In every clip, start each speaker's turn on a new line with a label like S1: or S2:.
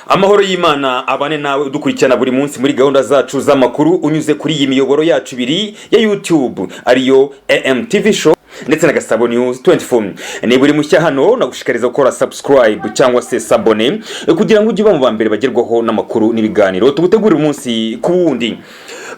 S1: Amahoro y'Imana abane nawe udukurikirana buri munsi muri gahunda zacu z'amakuru unyuze kuri iyi miyoboro yacu ibiri ya YouTube ariyo AMTV Show ndetse na Gasabo News 24. Ni buri mushya hano nagushikariza gukora subscribe cyangwa se sabone kugira ngo ujye uba mu bambere bagerwaho n'amakuru n'ibiganiro tugutegurira umunsi ku wundi.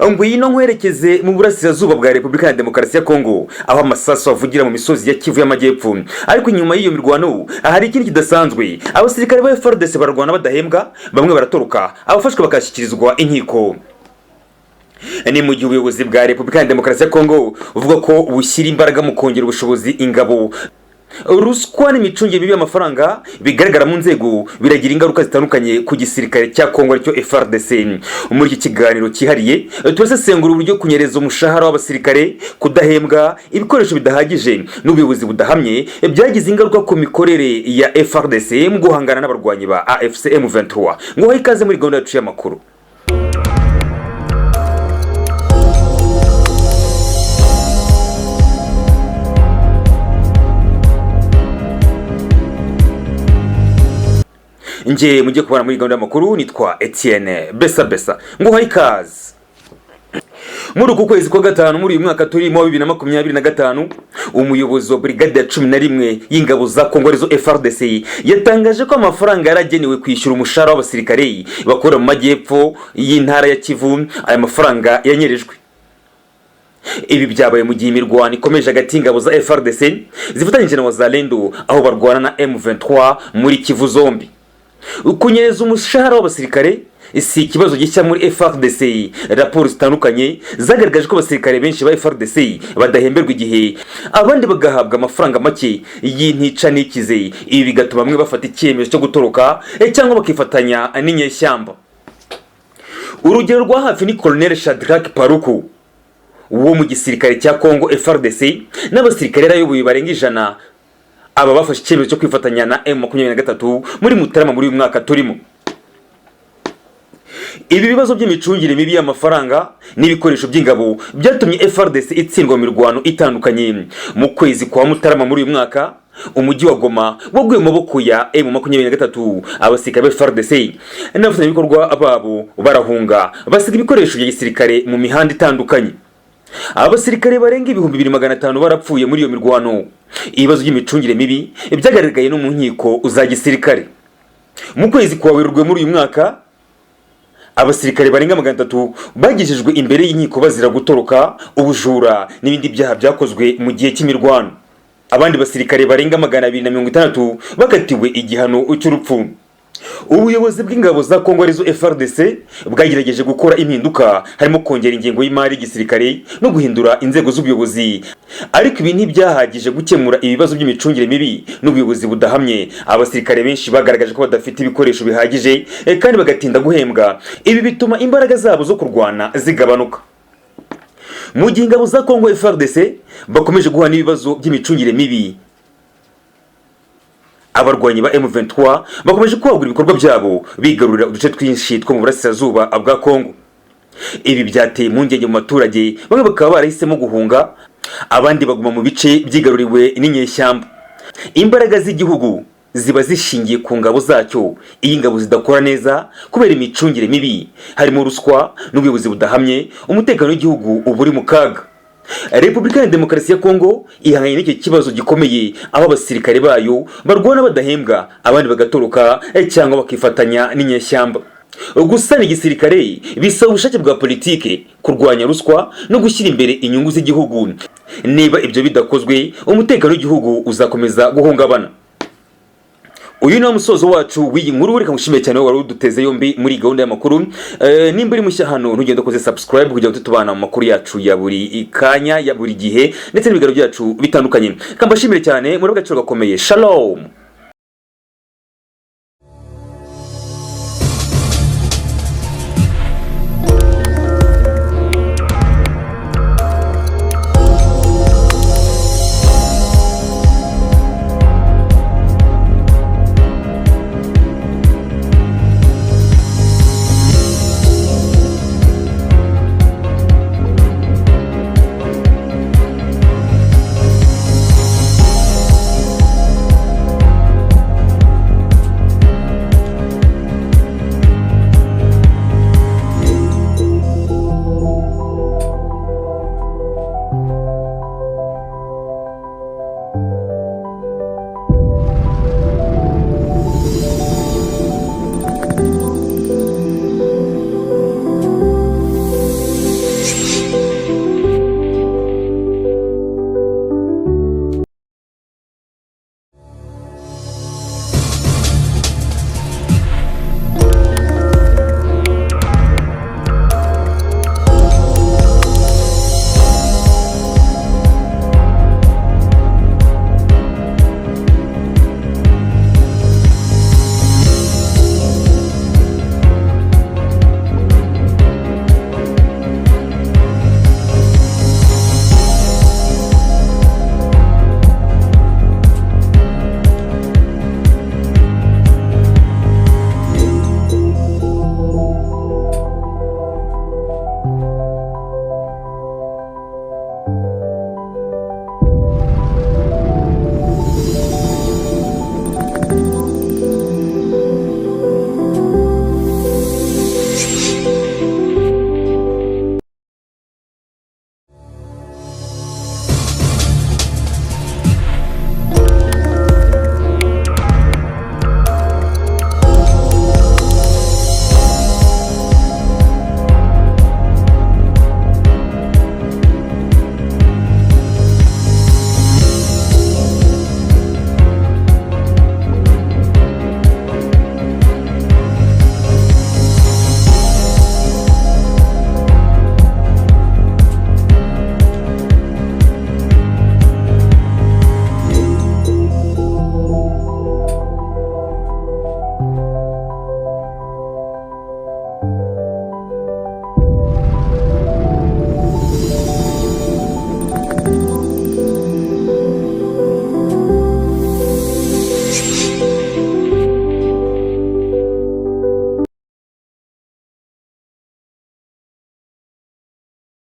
S1: Ngwino nkwerekeze mu burasirazuba bwa Repubulika ya Demokarasi ya Kongo aho amasasu avugira mu misozi ya Kivu y'Amajyepfo. Ariko inyuma y'iyo mirwano hari ikindi kidasanzwe. Abasirikare ba Fardc bararwana badahembwa, bamwe baratoroka, abafashwe bakashyikirizwa inkiko. Ni mu gihe ubuyobozi bwa Repubulika ya Demokarasi ya Kongo uvuga ko bushyira imbaraga mu kongera ubushobozi ingabo. Ruswa n'imicungire mibi y'amafaranga bigaragara mu nzego biragira ingaruka zitandukanye ku gisirikare cya Kongo cyo Fardc. Muri iki kiganiro cyihariye turasesengura uburyo kunyereza umushahara w'abasirikare, kudahembwa, ibikoresho bidahagije n'ubuyobozi budahamye byagize ingaruka ku mikorere ya Fardc mu guhangana n'abarwanyi ba AFC M23. Ngo ikaze muri gahunda yacu y'amakuru. Nje mujye kubana muri gahunda y'amakuru nitwa Etienne Besa ngo ikaze. Muri uku kwezi kwa gatanu muri uyu mwaka turimo 2025 umuyobozi wa brigade ya 11 y'ingabo za Kongo arizo Fardc yatangaje ko amafaranga yaragenewe kwishyura umushahara w'abasirikare bakora mu majyepfo y'intara ya Kivu aya mafaranga yanyerejwe. Ibi byabaye mu gihe imirwano ikomeje hagati y'ingabo za Fardc zifatanyije na wazalendo aho barwana na M23 muri Kivu zombi. Kunyereza umushahara w'abasirikare si ikibazo gishya muri Fardc. Raporo zitandukanye zagaragaje ko abasirikare benshi ba Fardc badahemberwa igihe, abandi bagahabwa amafaranga make y'intica n'ikize. Ibi bigatuma bamwe bafata icyemezo cyo gutoroka cyangwa bakifatanya n'inyeshyamba. Urugero rwa hafi ni Colonel Shadrack Paruku wo mu gisirikare cya Kongo Fardc n'abasirikare rayoboye barenga 100 aba bafashe icyemezo cyo kwifatanya na M23 muri Mutarama muri uyu mwaka turimo. Ibi bibazo by'imicungire mibi y'amafaranga n'ibikoresho by'ingabo byatumye Fardc itsindwa mu mirwano itandukanye. Mu kwezi kwa Mutarama muri uyu mwaka umujyi wa Goma waguye mu maboko ya M23. Abasirikare ba Fardc n'abafatanyabikorwa babo barahunga basiga ibikoresho bya gisirikare mu mihanda itandukanye. Abasirikare barenga 2500 barapfuye muri iyo mirwano. Ibibazo by'imicungire mibi byagaragaye no mu nkiko za gisirikare. Mu kwezi kwa Werurwe muri uyu mwaka abasirikare barenga 300 bagejejwe imbere y'inkiko bazira gutoroka, ubujura n'ibindi byaha byakozwe mu gihe cy'imirwano. Abandi basirikare barenga 260 bakatiwe igihano cy'urupfu. Ubuyobozi bw'ingabo za Kongo arizo Fardc bwagerageje gukora impinduka harimo kongera ingengo y'imari gisirikare no guhindura inzego z'ubuyobozi, ariko ibi ntibyahagije gukemura ibibazo by'imicungire mibi n'ubuyobozi budahamye. Abasirikare benshi bagaragaje ko badafite ibikoresho bihagije kandi bagatinda guhembwa. Ibi bituma imbaraga zabo zo kurwana zigabanuka. Mu gihe ingabo za Kongo Fardc bakomeje guhana ibibazo by'imicungire mibi, abarwanyi ba M23 bakomeje kwagura ibikorwa byabo bigarurira uduce twinshi two mu burasirazuba bwa Kongo. Ibi byateye impungenge mu baturage, bamwe bakaba barahisemo guhunga, abandi baguma mu bice byigaruriwe n'inyeshyamba. Imbaraga z'igihugu ziba zishingiye ku ngabo zacyo. Iyi ngabo zidakora neza kubera imicungire mibi, harimo ruswa n'ubuyobozi budahamye, umutekano w'igihugu uburi mu kaga. Repubulika ya Demokarasi ya Kongo ihanganye n'iki kibazo gikomeye aho abasirikare bayo barwana badahembwa, abandi bagatoroka cyangwa bakifatanya n'inyeshyamba. Gusana igisirikare bisaba ubushake bwa politike, kurwanya ruswa no gushyira imbere inyungu z'igihugu. Niba ibyo bidakozwe umutekano w'igihugu uzakomeza guhungabana. Uyu ni umusozo wacu w'iyi nkuru. Reka ngushimire cyane wari uduteze yombi muri gahunda y'amakuru. Nimba uri mushya hano ntugende koze subscribe kugira ngo tutubana mu makuru yacu ya buri kanya ya buri gihe ndetse n'ibigaro byacu bitandukanye. Kambashimire cyane muri agaciro gakomeye. Shalom.